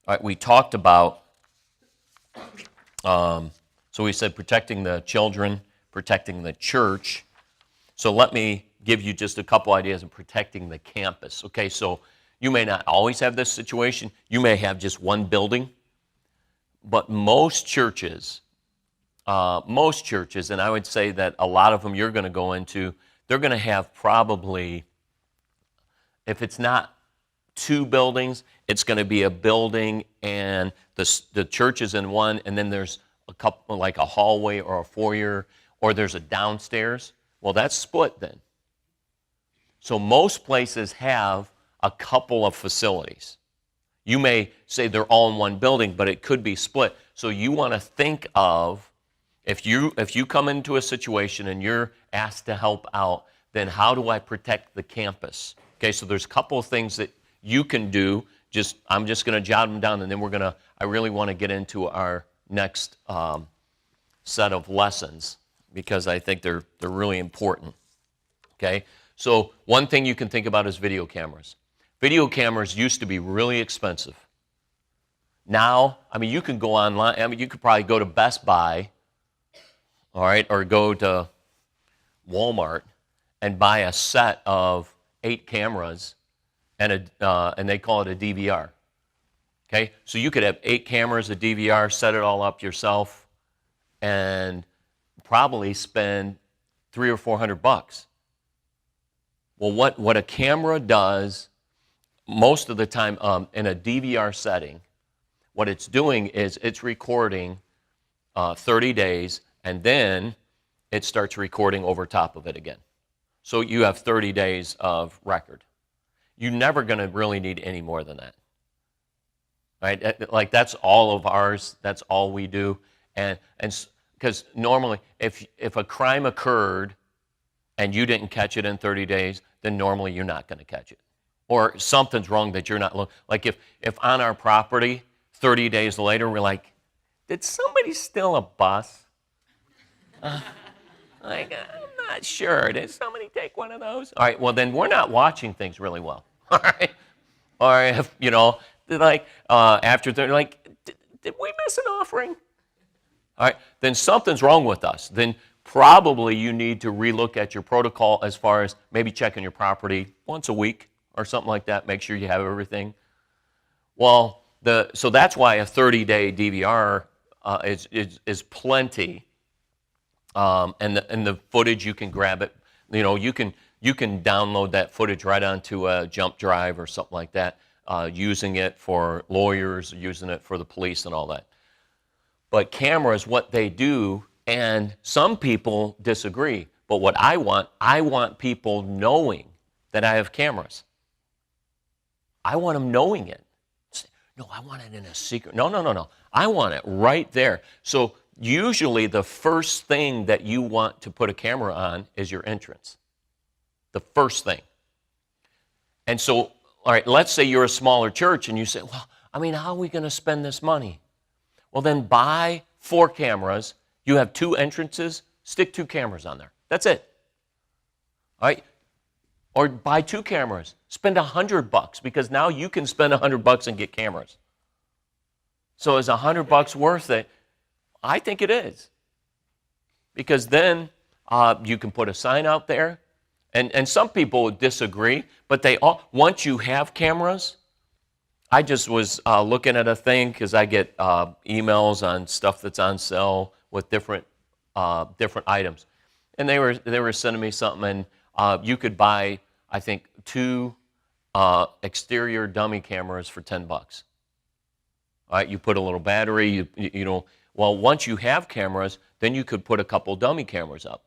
All right, we talked about, so we said protecting the children, protecting the church. So let me give you just a couple ideas of protecting the campus. Okay, so you may not always have this situation. You may have just one building. But most churches, and I would say that a lot of them you're going to go into, they're going to have probably, if it's not two buildings, it's going to be a building and the church is in one, and then there's a couple, like a hallway or a foyer, or there's a downstairs. Well, that's split then. So most places have a couple of facilities. You may say they're all in one building, but it could be split. So you want to think of, if you come into a situation and you're asked to help out, then how do I protect the campus? Okay, so there's a couple of things that you can do. I'm just going to jot them down, and then I really want to get into our next set of lessons because I think they're really important. Okay, so one thing you can think about is video cameras. Video cameras used to be really expensive. Now, I mean, you can go online. I mean, you could probably go to Best Buy, all right, or go to Walmart and buy a set of 8 cameras, and they call it a DVR. Okay, so you could have 8 cameras, a DVR, set it all up yourself, and probably spend $300 or $400. Well, what a camera does most of the time in a DVR setting, what it's doing is it's recording 30 days, and then it starts recording over top of it again. So you have 30 days of record. You're never going to really need any more than that. Right? Like that's all of ours. That's all we do. And because normally if a crime occurred and you didn't catch it in 30 days, then normally you're not going to catch it. Or something's wrong that you're not looking. Like if on our property, 30 days later, we're like, did somebody steal a bus? I'm not sure. Did somebody take one of those? All right, well, then we're not watching things really well. All right? Or if, after they're like, did we miss an offering? All right, then something's wrong with us. Then probably you need to relook at your protocol as far as maybe checking your property once a week or something like that. Make sure you have everything. Well, so that's why a 30-day DVR is plenty. And the footage, you can grab it. You can download that footage right onto a jump drive or something like that, using it for lawyers, using it for the police and all that. But cameras, what they do, and some people disagree, but what I want people knowing that I have cameras. I want them knowing it. No, I want it in a secret. No. I want it right there. So usually the first thing that you want to put a camera on is your entrance. The first thing. And so, all right, let's say you're a smaller church and you say, well, I mean, how are we going to spend this money? Well, then buy 4 cameras. You have 2 entrances, stick 2 cameras on there. That's it. All right? Or buy 2 cameras. Spend $100 because now you can spend $100 and get cameras. So is $100 worth it? I think it is. Because then you can put a sign out there. And some people disagree, but once you have cameras, I just was looking at a thing because I get emails on stuff that's on sale with different items. And they were sending me something, and you could buy, I think, 2 exterior dummy cameras for $10. All right, you put a little battery, well, once you have cameras, then you could put a couple dummy cameras up.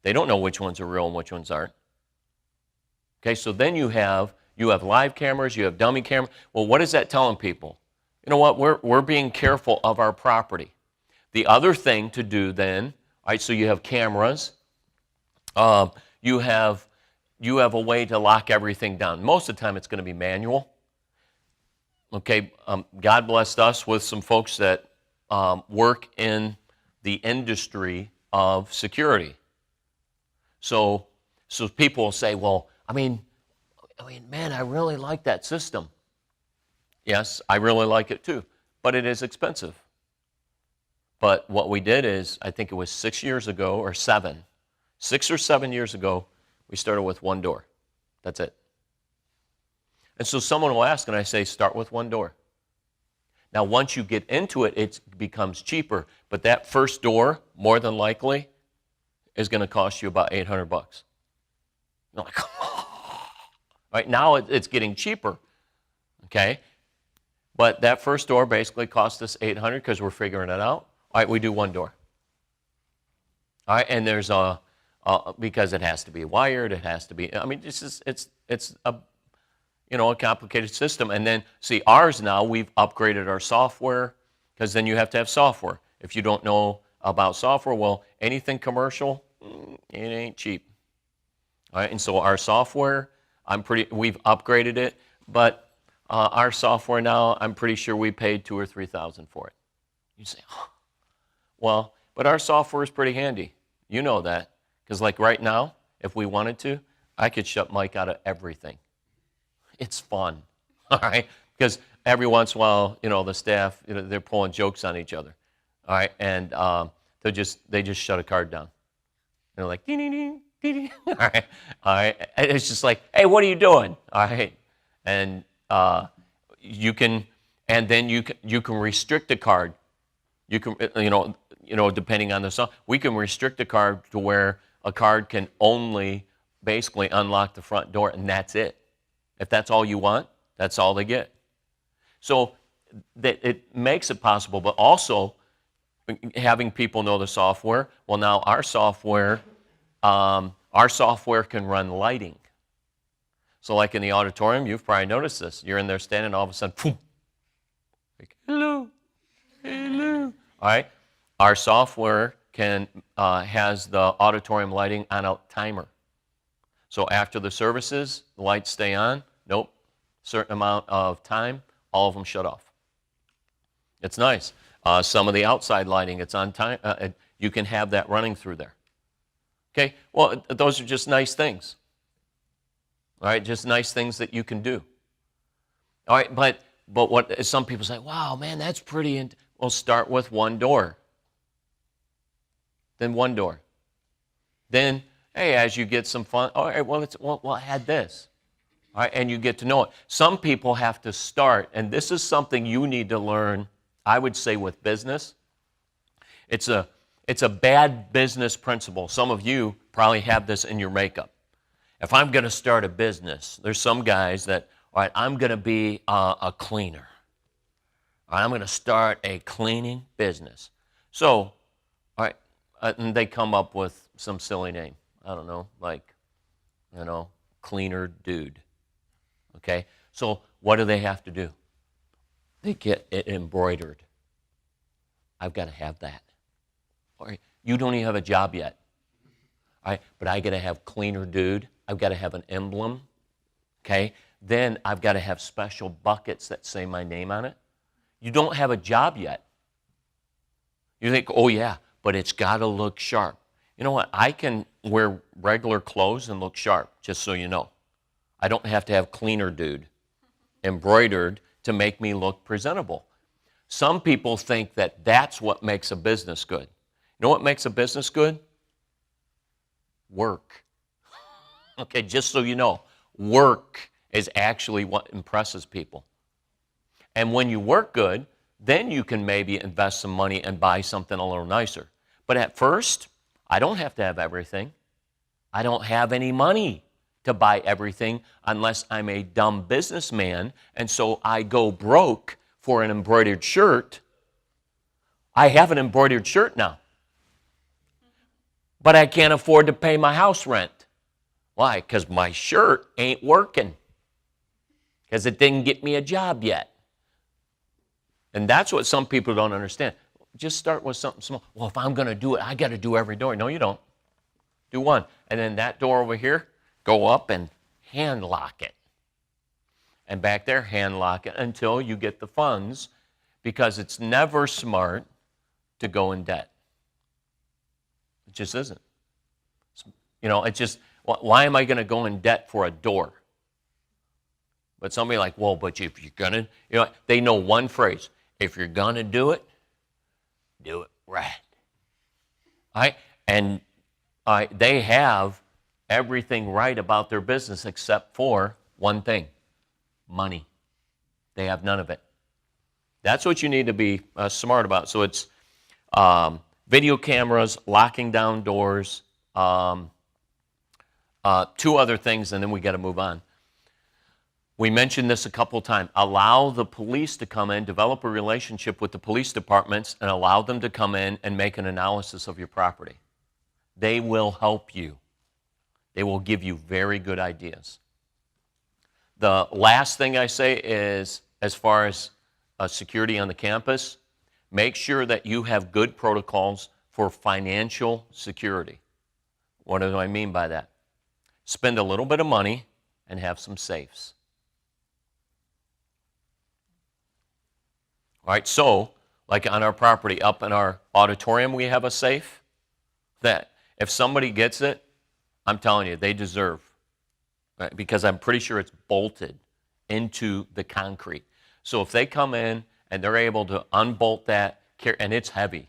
They don't know which ones are real and which ones aren't. Okay, so then you have live cameras, you have dummy cameras. Well, what is that telling people? You know what, we're being careful of our property. The other thing to do then, all right, so you have cameras, you have a way to lock everything down. Most of the time it's going to be manual. Okay, God blessed us with some folks that work in the industry of security. So people will say, well, I mean, man, I really like that system. Yes, I really like it too, but it is expensive. But what we did is, I think it was 6 years ago or 7, 6 or 7 years ago, we started with one door. That's it. And so someone will ask, and I say, start with one door. Now, once you get into it, it becomes cheaper. But that first door, more than likely, is going to cost you about $800. You're like, right now it's getting cheaper, okay? But that first door basically cost us $800 because we're figuring it out. All right, we do one door. All right, and there's because it has to be wired, it has to be. I mean, it's a a complicated system. And then see ours now, we've upgraded our software because then you have to have software. If you don't know about software, well, anything commercial, it ain't cheap. All right, and so our software, we've upgraded it, but our software now, I'm pretty sure we paid $2,000 or $3,000 for it. You say, oh. Well, but our software is pretty handy. You know that, because like right now, if we wanted to, I could shut Mike out of everything. It's fun, all right? Because every once in a while, the staff, they're pulling jokes on each other, all right? And they just shut a card down. They're like, ding, ding, ding, ding, ding. All right. And it's just like, hey, what are you doing? All right, and you can restrict a card. You can, depending on the song, we can restrict a card to where a card can only basically unlock the front door, and that's it. If that's all you want, that's all they get. So that it makes it possible, but also having people know the software. Well, now our software can run lighting. So like in the auditorium, you've probably noticed this. You're in there standing, all of a sudden, boom, like, hello. All right, our software has the auditorium lighting on a timer. So after the services, the lights stay on. Nope, certain amount of time, all of them shut off. It's nice. Some of the outside lighting, it's on time. You can have that running through there. Okay, well, those are just nice things. All right, just nice things that you can do. All right, but what some people say, wow, man, that's pretty. Well, start with one door. Then one door. Then, hey, as you get some fun, all right, we'll add this. All right, and you get to know it. Some people have to start, and this is something you need to learn, I would say, with business. It's a bad business principle. Some of you probably have this in your makeup. If I'm going to start a business, there's some guys that, all right, I'm going to be a cleaner. I'm going to start a cleaning business. So, all right, and they come up with some silly name. I don't know, like, cleaner dude. Okay, so what do they have to do? They get it embroidered. I've got to have that. All right, you don't even have a job yet. All right, but I got to have cleaner dude. I've got to have an emblem. Okay, then I've got to have special buckets that say my name on it. You don't have a job yet. You think, oh yeah, but it's got to look sharp. You know what? I can wear regular clothes and look sharp, just so you know. I don't have to have cleaner dude embroidered to make me look presentable. Some people think that that's what makes a business good. You know what makes a business good? Work. Okay, just so you know, work is actually what impresses people. And when you work good, then you can maybe invest some money and buy something a little nicer. But at first, I don't have to have everything. I don't have any money to buy everything unless I'm a dumb businessman, and so I go broke for an embroidered shirt. I have an embroidered shirt now, but I can't afford to pay my house rent. Why? Because my shirt ain't working, because it didn't get me a job yet. And that's what some people don't understand. Just start with something small. Well, if I'm going to do it, I got to do every door. No, you don't. Do one. And then that door over here, go up and hand lock it. And back there, hand lock it until you get the funds, because it's never smart to go in debt. It just isn't. It's just, why am I going to go in debt for a door? But somebody like, well, but if you're going to, they know one phrase. If you're going to do it right. All right? And they have everything right about their business except for one thing, money. They have none of it. That's what you need to be smart about. So it's video cameras, locking down doors, two other things, and then we got to move on. We mentioned this a couple times. Allow the police to come in, develop a relationship with the police departments, and allow them to come in and make an analysis of your property. They will help you. They will give you very good ideas. The last thing I say is, as far as security on the campus, make sure that you have good protocols for financial security. What do I mean by that? Spend a little bit of money and have some safes. All right, so like on our property, up in our auditorium, we have a safe that if somebody gets it, I'm telling you, they deserve, right? Because I'm pretty sure it's bolted into the concrete. So if they come in and they're able to unbolt that, and it's heavy,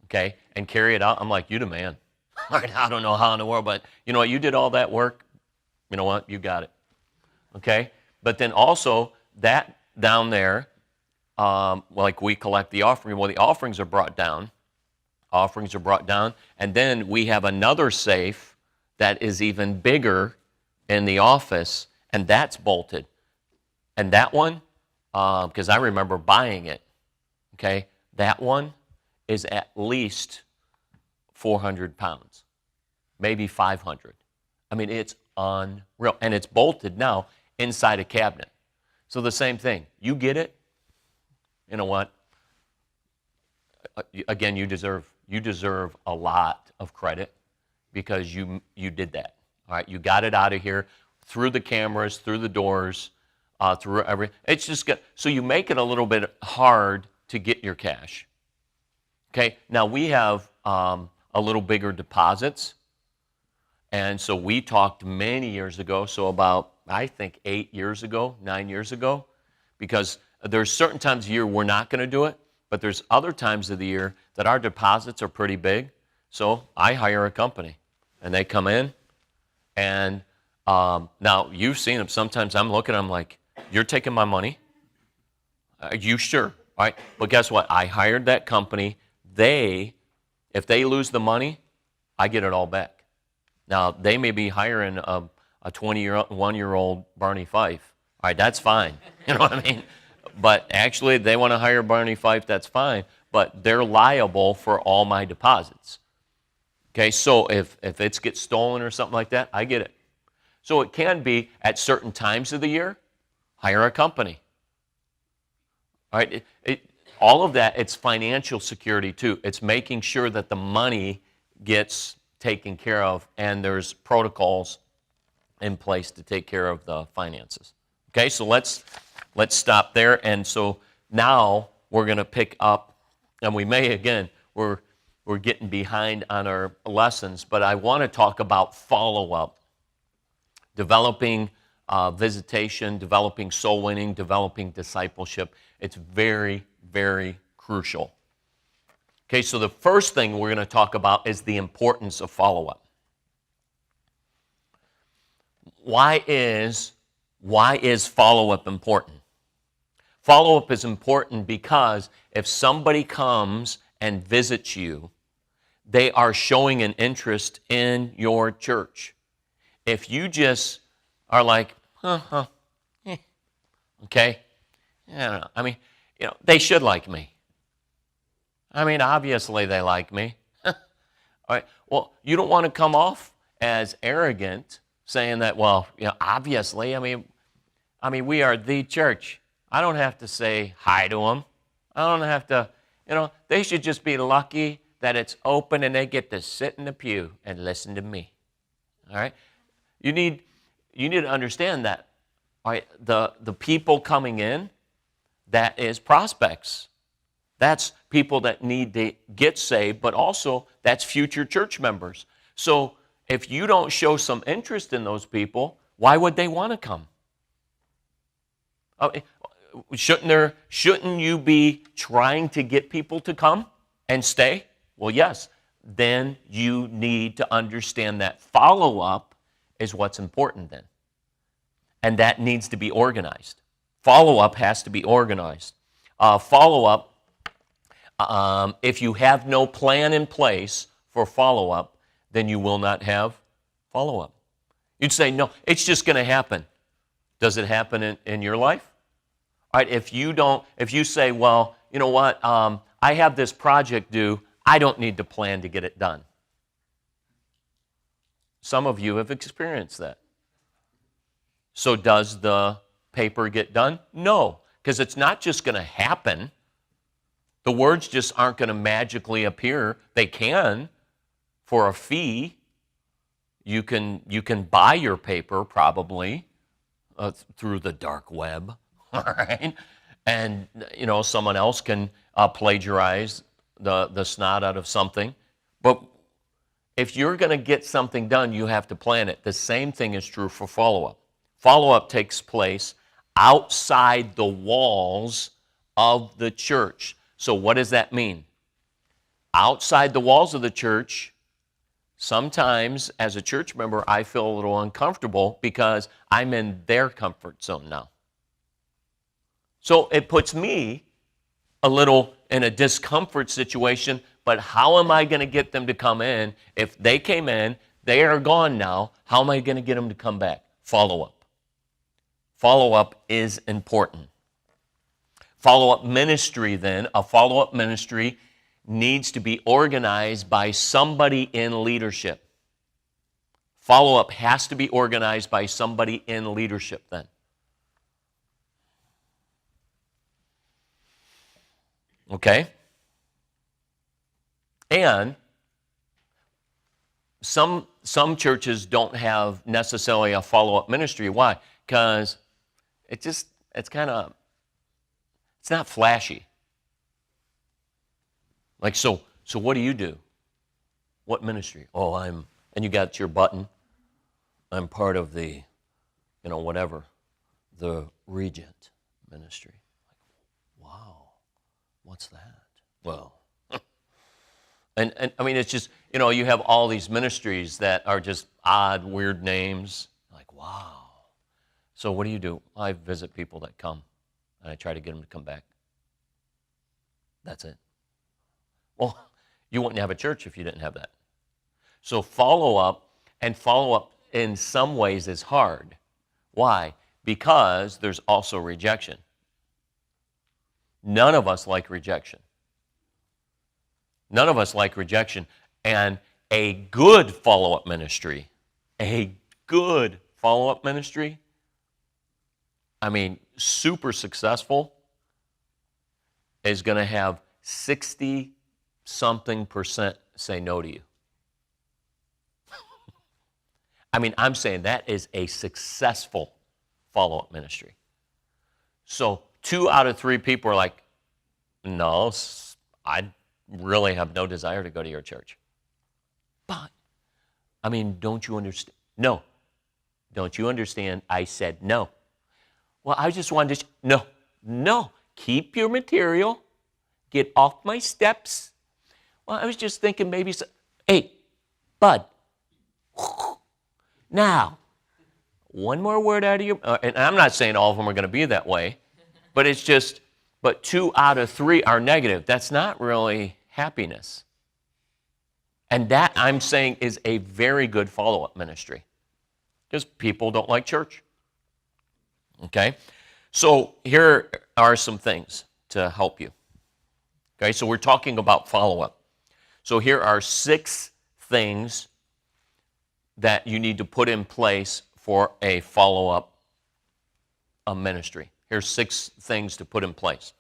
okay, and carry it out, I'm like, you the man. All right, I don't know how in the world, but you know what, you did all that work, you know what, you got it, okay? But then also, that down there, like we collect the offering, well, the offerings are brought down. And then we have another safe that is even bigger in the office, and that's bolted. And that one, because I remember buying it, okay, that one is at least 400 pounds, maybe 500. I mean, it's unreal. And it's bolted now inside a cabinet. So the same thing. You get it, you know what? Again, you deserve a lot of credit because you did that. All right, you got it out of here through the cameras, through the doors, through every. It's just so you make it a little bit hard to get your cash. Okay, now we have a little bigger deposits, and so we talked many years ago. So about I think 9 years ago, because there's certain times of the year we're not going to do it, but there's other times of the year that our deposits are pretty big. So I hire a company, and they come in, and now you've seen them. Sometimes I'm looking, I'm like, you're taking my money? Are you sure? All right, but guess what? I hired that company. If they lose the money, I get it all back. Now, they may be hiring a 21-year-old Barney Fife. All right, that's fine. You know what I mean? But actually, they want to hire Barney Fife, that's fine. But they're liable for all my deposits. Okay, so if it gets stolen or something like that, I get it. So it can be at certain times of the year, hire a company. All right, all of that, it's financial security too. It's making sure that the money gets taken care of and there's protocols in place to take care of the finances. Okay, so let's stop there. And so now we're going to pick up, and we may, again, we're getting behind on our lessons, but I want to talk about follow-up, developing visitation, developing soul winning, developing discipleship. It's very, very crucial. Okay, so the first thing we're going to talk about is the importance of follow-up. Why is follow-up important? Follow-up is important because if somebody comes and visits you, they are showing an interest in your church. If you just are like, okay, I don't know. I mean, they should like me. I mean, obviously they like me. All right. Well, you don't want to come off as arrogant, saying that, well, obviously, I mean, we are the church. I don't have to say hi to them. I don't have to, they should just be lucky that it's open and they get to sit in the pew and listen to me. All right? You need to understand that. All right? The people coming in, that is prospects. That's people that need to get saved, but also that's future church members. So if you don't show some interest in those people, why would they want to come? Shouldn't you be trying to get people to come and stay? Well, yes. Then you need to understand that follow-up is what's important then. And that needs to be organized. Follow-up has to be organized. Follow-up, if you have no plan in place for follow-up, then you will not have follow-up. You'd say, no, it's just going to happen. Does it happen in your life? All right, if you say, well, you know what, I have this project due, I don't need to plan to get it done. Some of you have experienced that. So does the paper get done? No, because it's not just going to happen. The words just aren't going to magically appear. They can for a fee. You can buy your paper probably through the dark web, all right? And someone else can plagiarize the snot out of something. But if you're going to get something done, you have to plan it. The same thing is true for follow-up. Follow-up takes place outside the walls of the church. So what does that mean? Outside the walls of the church, sometimes as a church member, I feel a little uncomfortable because I'm in their comfort zone now. So it puts me a little in a discomfort situation, but how am I going to get them to come in? If they came in, they are gone now, how am I going to get them to come back? Follow-up. Follow-up is important. Follow-up ministry then, a follow-up ministry needs to be organized by somebody in leadership. Follow-up has to be organized by somebody in leadership then. Okay? And some churches don't have necessarily a follow-up ministry. Why? Because it's not flashy. Like, so what do you do? What ministry? Oh, and you got your button. I'm part of the, whatever, the Regent ministry. Like, wow, what's that? Well, and I mean, it's just, you have all these ministries that are just odd, weird names. Like, wow. So what do? I visit people that come, and I try to get them to come back. That's it. Well, you wouldn't have a church if you didn't have that. So follow-up in some ways is hard. Why? Because there's also rejection. None of us like rejection. None of us like rejection. And a good follow-up ministry, super successful, is going to have 60-something% say no to you. I'm saying that is a successful follow-up ministry. So 2 out of 3 people are like, no, I really have no desire to go to your church. But, don't you understand? No. Don't you understand? I said no. Well, I just wanted to, no. Keep your material. Get off my steps. Well, I was just thinking maybe, hey, bud. Now, one more word out of your, and I'm not saying all of them are going to be that way, but it's just, but 2 out of 3 are negative. That's not really happiness. And that, I'm saying, is a very good follow-up ministry because people don't like church. Okay? So here are some things to help you. Okay, so we're talking about follow-up. So here are 6 things that you need to put in place for a follow-up ministry. Here's 6 things to put in place.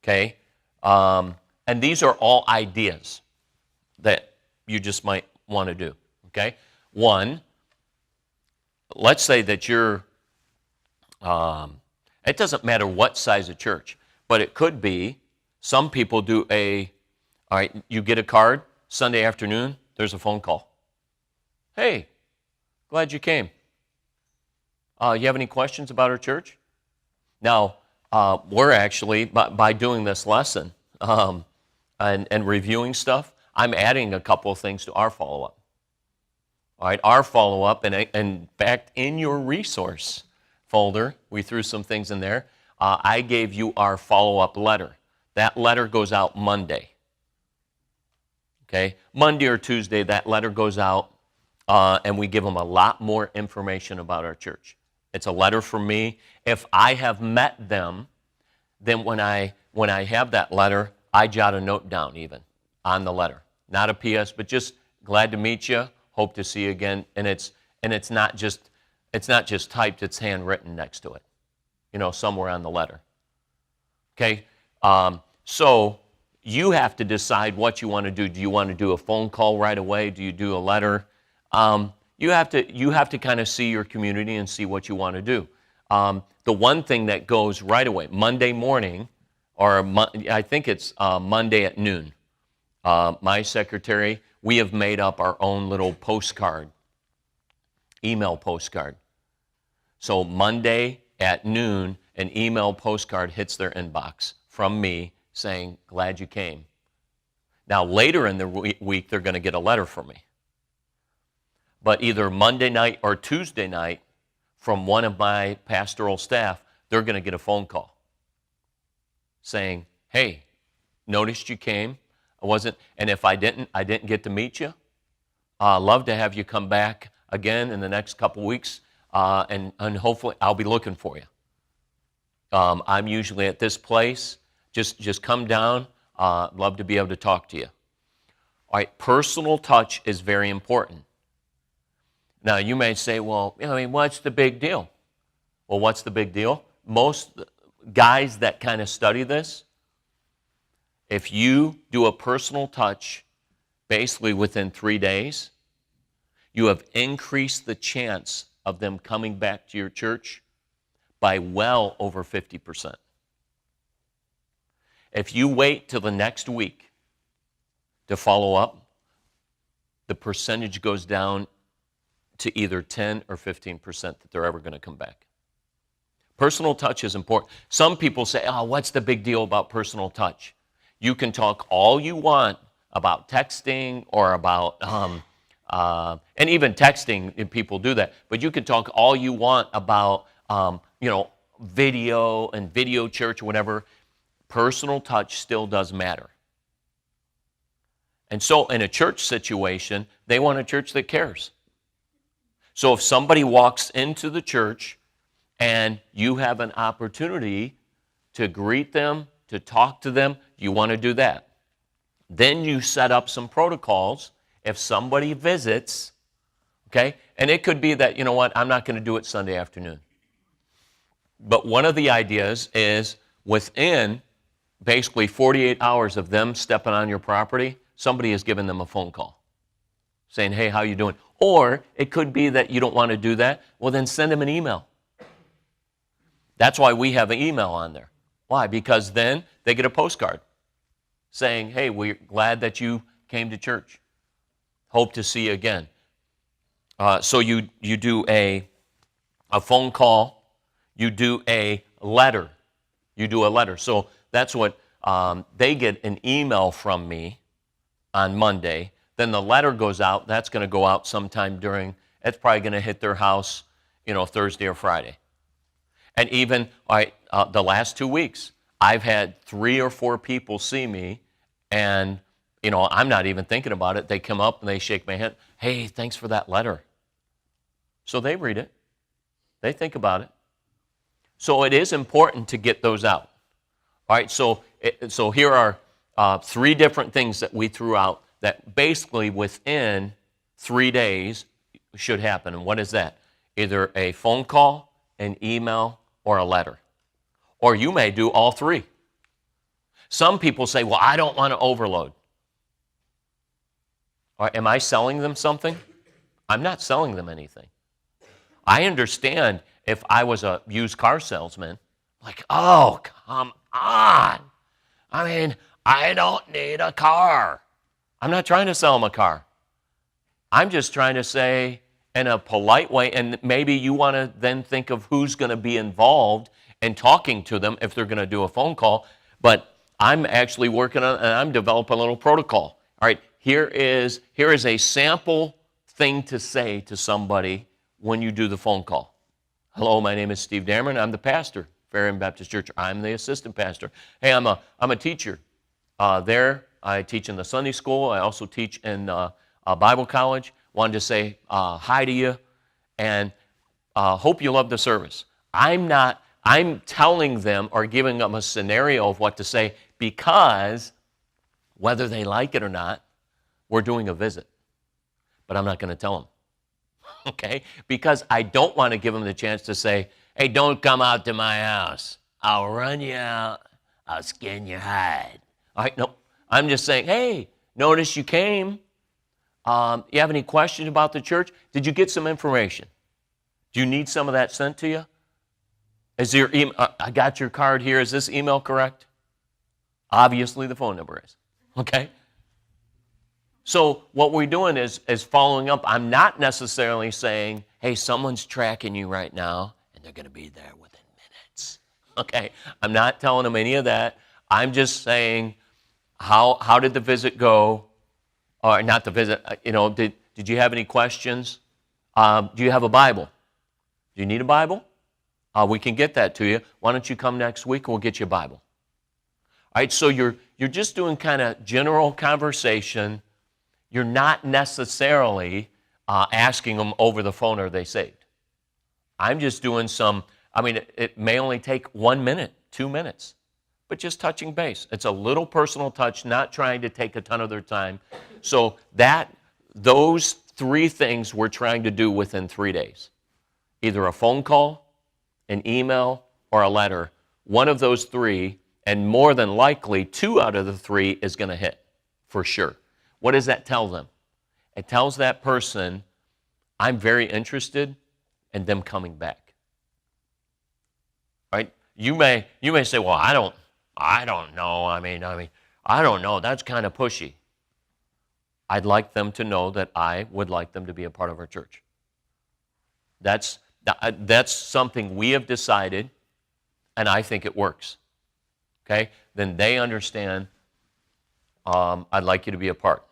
Okay? And these are all ideas that you just might want to do. Okay? 1, let's say that you're, it doesn't matter what size of church, but it could be, some people do all right, you get a card, Sunday afternoon, there's a phone call. Hey, glad you came. You have any questions about our church? Now, we're actually, by doing this lesson and reviewing stuff, I'm adding a couple of things to our follow-up. All right, our follow-up, and in fact, in your resource folder, we threw some things in there. I gave you our follow-up letter. That letter goes out Monday. Okay, Monday or Tuesday, that letter goes out, and we give them a lot more information about our church. It's a letter from me. If I have met them, then when I have that letter, I jot a note down even on the letter. Not a PS, but just glad to meet you, hope to see you again. And it's not just typed, it's handwritten next to it, somewhere on the letter. Okay, so you have to decide what you want to do. Do you want to do a phone call right away? Do you do a letter? You have to kind of see your community and see what you want to do. The one thing that goes right away, Monday morning, or I think it's Monday at noon, my secretary, we have made up our own little postcard, email postcard. So Monday at noon, an email postcard hits their inbox from me saying, glad you came. Now later in the week, they're going to get a letter from me. But either Monday night or Tuesday night, from one of my pastoral staff, they're going to get a phone call saying, hey, noticed you came. And if I didn't get to meet you. Love to have you come back again in the next couple weeks, and hopefully I'll be looking for you. I'm usually at this place. Just come down. Love to be able to talk to you. All right, personal touch is very important. Now, you may say, well, what's the big deal? Well, what's the big deal? Most guys that kind of study this, if you do a personal touch basically within 3 days, you have increased the chance of them coming back to your church by well over 50%. If you wait till the next week to follow up, the percentage goes down to either 10 or 15% that they're ever going to come back. Personal touch is important. Some people say, what's the big deal about personal touch? You can talk all you want about texting or about, and even texting, if people do that, but you can talk all you want about, video and video church or whatever. Personal touch still does matter. And so in a church situation, they want a church that cares. So if somebody walks into the church and you have an opportunity to greet them, to talk to them, you want to do that. Then you set up some protocols. If somebody visits, okay, and it could be that, I'm not going to do it Sunday afternoon. But one of the ideas is within basically 48 hours of them stepping on your property, somebody has given them a phone call saying, hey, how you doing? Or it could be that you don't want to do that. Well, then send them an email. That's why we have an email on there. Why? Because then they get a postcard saying, hey, we're glad that you came to church. Hope to see you again. So you do a phone call. You do a letter. You do a letter. So that's what they get an email from me on Monday. Then the letter goes out. That's going to go out sometime it's probably going to hit their house, Thursday or Friday. And even the last 2 weeks, I've had 3 or 4 people see me, and, I'm not even thinking about it. They come up and they shake my hand. Hey, thanks for that letter. So they read it. They think about it. So it is important to get those out. All right, so here are 3 different things that we threw out that basically within 3 days should happen. And what is that? Either a phone call, an email, or a letter. Or you may do all 3. Some people say, well, I don't want to overload. Or am I selling them something? I'm not selling them anything. I understand if I was a used car salesman, like, oh, come on. I don't need a car. I'm not trying to sell them a car. I'm just trying to say in a polite way, and maybe you want to then think of who's going to be involved and talking to them if they're going to do a phone call. But I'm actually working on, and I'm developing a little protocol. All right, here is a sample thing to say to somebody when you do the phone call. Hello, my name is Steve Dameron. I'm the pastor, Fairhaven Baptist Church. I'm the assistant pastor. Hey, I'm a teacher there. I teach in the Sunday school. I also teach in Bible college. Wanted to say hi to you, and hope you love the service. I'm telling them or giving them a scenario of what to say because whether they like it or not, we're doing a visit. But I'm not going to tell them. Okay? Because I don't want to give them the chance to say, hey, don't come out to my house. I'll run you out. I'll skin your hide. All right, no. I'm just saying, hey, notice you came. You have any questions about the church? Did you get some information? Do you need some of that sent to you? Is your email, I got your card here. Is this email correct? Obviously, the phone number is. Okay? So what we're doing is following up. I'm not necessarily saying, hey, someone's tracking you right now, and they're going to be there within minutes. Okay? I'm not telling them any of that. I'm just saying, how did the visit go? Or not the visit, did you have any questions? Do you have a Bible? Do you need a Bible? We can get that to you. Why don't you come next week and we'll get you a Bible? All right, so you're just doing kind of general conversation. You're not necessarily asking them over the phone, are they saved? I'm just doing it may only take 1 minute, 2 minutes, but just touching base. It's a little personal touch, not trying to take a ton of their time. So those 3 things we're trying to do within 3 days. Either a phone call, an email, or a letter. One of those 3, and more than likely 2 out of the 3 is going to hit, for sure. What does that tell them? It tells that person, I'm very interested in them coming back. Right? You may say, well, I don't know. I mean, I don't know. That's kind of pushy. I'd like them to know that I would like them to be a part of our church. That's something we have decided, and I think it works. Okay? Then they understand, I'd like you to be a part.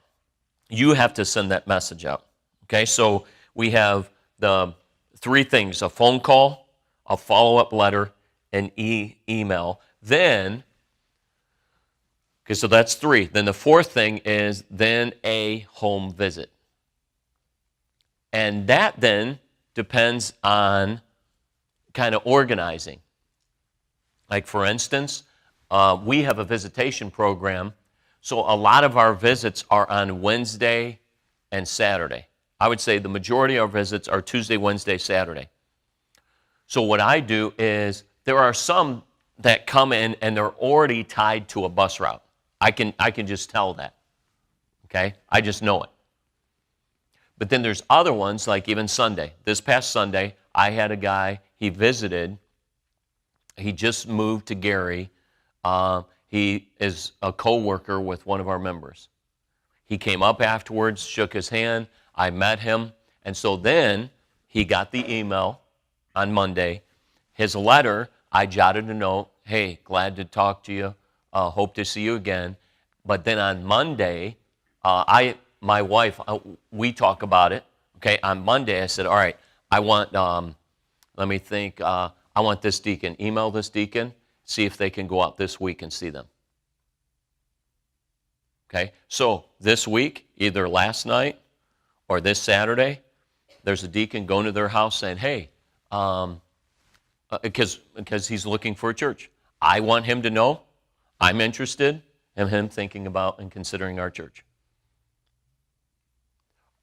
You have to send that message out. Okay? So we have the 3 things: a phone call, a follow-up letter, an email. Then, okay, so that's 3. Then the 4th thing is then a home visit. And that then depends on kind of organizing. Like, for instance, we have a visitation program, so a lot of our visits are on Wednesday and Saturday. I would say the majority of our visits are Tuesday, Wednesday, Saturday. So what I do is there are some that come in and they're already tied to a bus route. I can just tell that. Okay? I just know it. But then there's other ones, like even Sunday. This past Sunday, I had a guy, he visited. He just moved to Gary. He is a co-worker with one of our members. He came up afterwards, shook his hand. I met him. And so then he got the email on Monday. His letter, I jotted a note, hey, glad to talk to you. Hope to see you again. But then on Monday, my wife, we talk about it. Okay, on Monday I said, all right, I want, let me think, I want this deacon. Email this deacon, see if they can go out this week and see them. Okay, so this week, either last night or this Saturday, there's a deacon going to their house saying, hey, because he's looking for a church. I want him to know I'm interested in him thinking about and considering our church.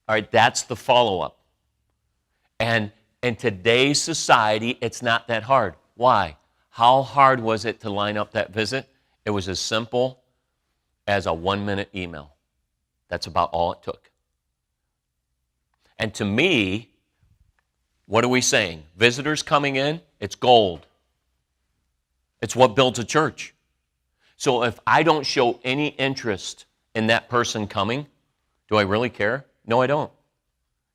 All right, that's the follow-up. And in today's society, it's not that hard. Why? How hard was it to line up that visit? It was as simple as a 1-minute email. That's about all it took. And to me, what are we saying? Visitors coming in, it's gold. It's what builds a church. So if I don't show any interest in that person coming, do I really care? No, I don't.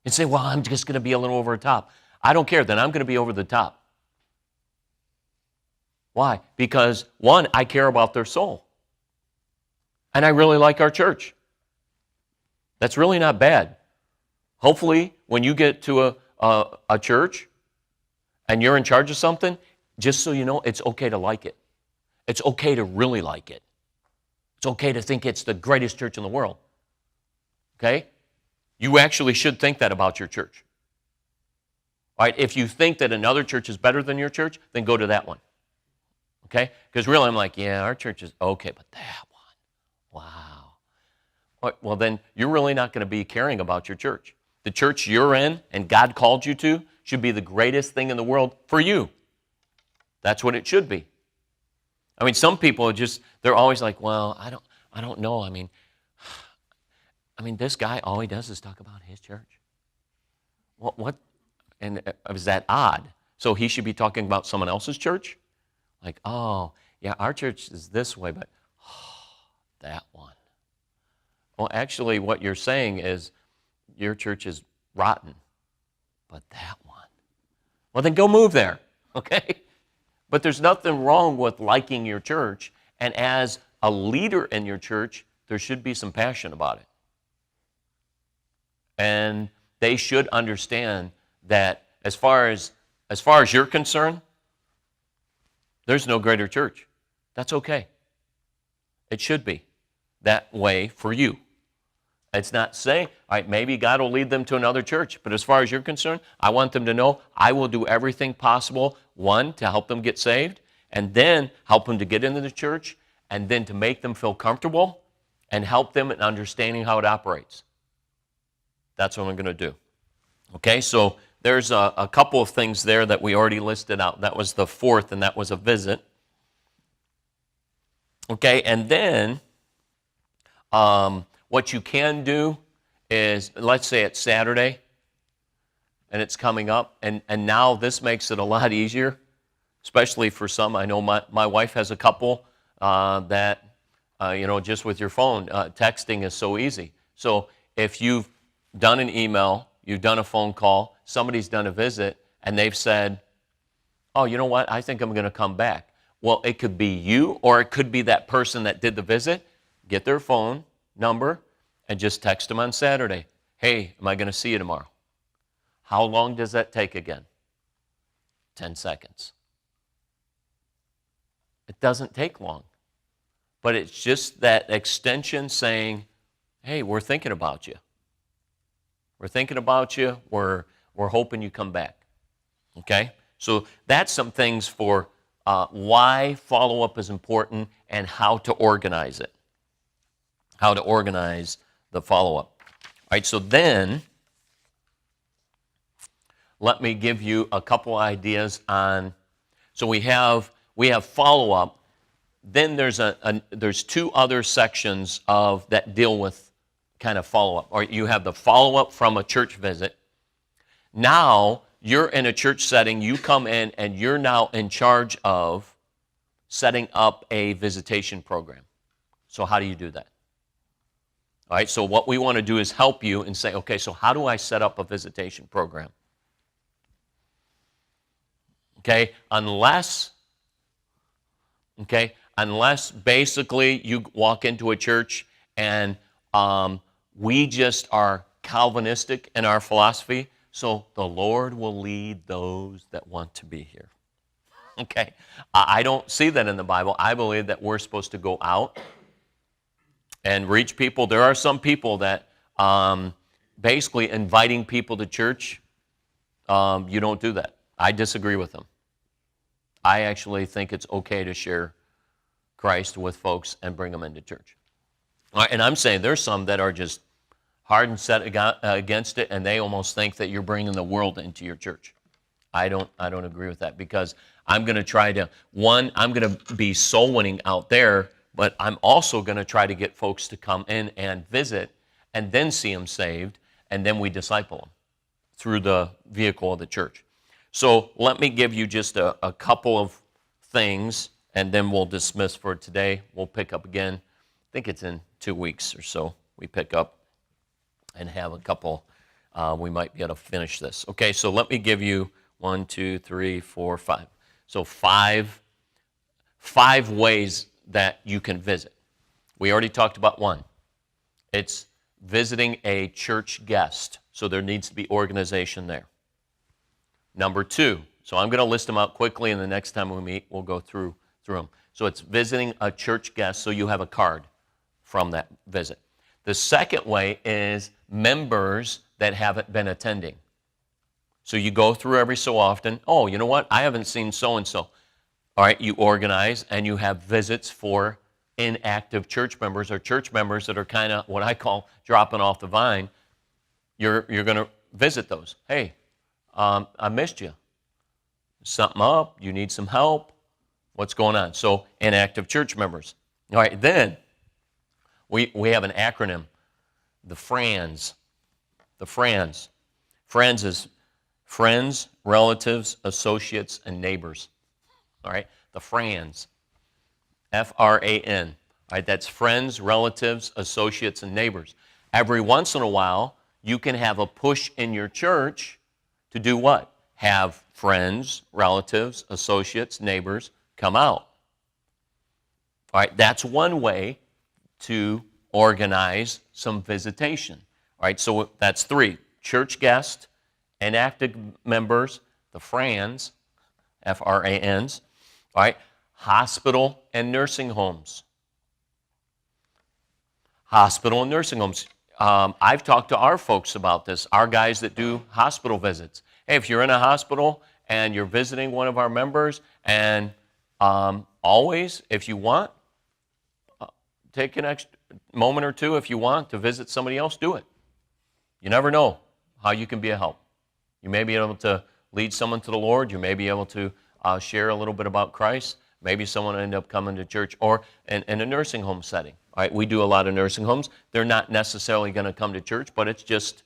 You say, well, I'm just going to be a little over the top. I don't care. Then I'm going to be over the top. Why? Because, one, I care about their soul. And I really like our church. That's really not bad. Hopefully, when you get to a church and you're in charge of something, just so you know, it's okay to like it. It's okay to really like it. It's okay to think it's the greatest church in the world. Okay? You actually should think that about your church. All right? If you think that another church is better than your church, then go to that one. Okay? Because really, I'm like, yeah, our church is okay, but that one, wow. Well, then you're really not going to be caring about your church. The church you're in and God called you to should be the greatest thing in the world for you. That's what it should be. I mean, some people they're always like, well, I don't know. I mean, this guy, all he does is talk about his church. What? And is that odd? So he should be talking about someone else's church? Like, oh, yeah, our church is this way, but that one. Well, actually, what you're saying is your church is rotten, but that one. Well, then go move there, okay? But there's nothing wrong with liking your church, and as a leader in your church, there should be some passion about it. And they should understand that as far as you're concerned, there's no greater church. That's okay. It should be that way for you. It's not saying, all right, maybe God will lead them to another church, but as far as you're concerned, I want them to know I will do everything possible, one, to help them get saved, and then help them to get into the church, and then to make them feel comfortable and help them in understanding how it operates. That's what I'm going to do. Okay, so there's a couple of things there that we already listed out. That was the fourth, and that was a visit. Okay, and then what you can do is, let's say it's Saturday, and it's coming up, and now this makes it a lot easier, especially for some. I know my wife has a couple that, just with your phone, texting is so easy. So if you've done an email, you've done a phone call, somebody's done a visit, and they've said, oh, you know what, I think I'm going to come back. Well, it could be you, or it could be that person that did the visit. Get their phone number and just text them on Saturday. Hey, am I going to see you tomorrow? How long does that take again? 10 seconds. It doesn't take long. But it's just that extension saying, hey, we're thinking about you. We're thinking about you. We're hoping you come back. Okay? So that's some things for why follow-up is important and how to organize it. How to organize the follow-up. All right, so then let me give you a couple ideas on, so we have follow-up, then there's two other sections that deal with kind of follow-up. Or you have the follow-up from a church visit. Now you're in a church setting, you come in and you're now in charge of setting up a visitation program. So how do you do that? All right, so what we want to do is help you and say, okay, so how do I set up a visitation program? Okay, unless basically you walk into a church and we just are Calvinistic in our philosophy, so the Lord will lead those that want to be here. Okay, I don't see that in the Bible. I believe that we're supposed to go out and reach people. There are some people that basically inviting people to church, you don't do that. I disagree with them. I actually think it's okay to share Christ with folks and bring them into church. And I'm saying there's some that are just hard and set against it, and they almost think that you're bringing the world into your church. I don't agree with that, because I'm going to try to, I'm going to be soul winning out there, but I'm also going to try to get folks to come in and visit and then see them saved, and then we disciple them through the vehicle of the church. So let me give you just a couple of things, and then we'll dismiss for today. We'll pick up again. I think it's in 2 weeks or so. We pick up and have a couple. We might be able to finish this. Okay, so let me give you 1, 2, 3, 4, 5. So 5 5 ways that you can visit. We already talked about one. It's visiting a church guest. So there needs to be organization there. Number 2, so I'm going to list them out quickly, and the next time we meet, we'll go through them. So it's visiting a church guest, so you have a card from that visit. The second way is members that haven't been attending. So you go through every so often, oh, you know what, I haven't seen so-and-so. All right, you organize and you have visits for inactive church members or church members that are kind of what I call dropping off the vine. You're going to visit those. Hey, I missed you. Something up? You need some help? What's going on? So inactive church members. All right, then we have an acronym, the FRANS. The FRANS. FRANS is friends, relatives, associates, and neighbors. All right, the FRANS. F-R-A-N. All right, that's friends, relatives, associates, and neighbors. Every once in a while, you can have a push in your church to do what? Have friends, relatives, associates, neighbors come out. All right, that's one way to organize some visitation. All right, so that's 3. Church guest, inactive members, the FRANS, F-R-A-Ns. All right, hospital and nursing homes. Hospital and nursing homes. I've talked to our folks about this, our guys that do hospital visits. Hey, if you're in a hospital and you're visiting one of our members, and always, if you want, take an extra moment or two if you want to visit somebody else, do it. You never know how you can be a help. You may be able to lead someone to the Lord. You may be able to share a little bit about Christ. Maybe someone will end up coming to church, or in a nursing home setting. All right, we do a lot of nursing homes. They're not necessarily going to come to church, but it's just,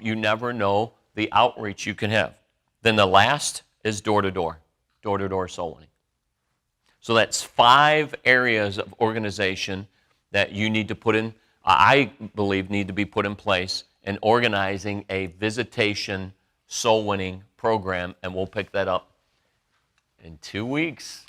you never know the outreach you can have. Then the last is door-to-door soul winning. So that's 5 areas of organization that you need to put in, I believe need to be put in place in organizing a visitation soul winning program, and we'll pick that up in 2 weeks.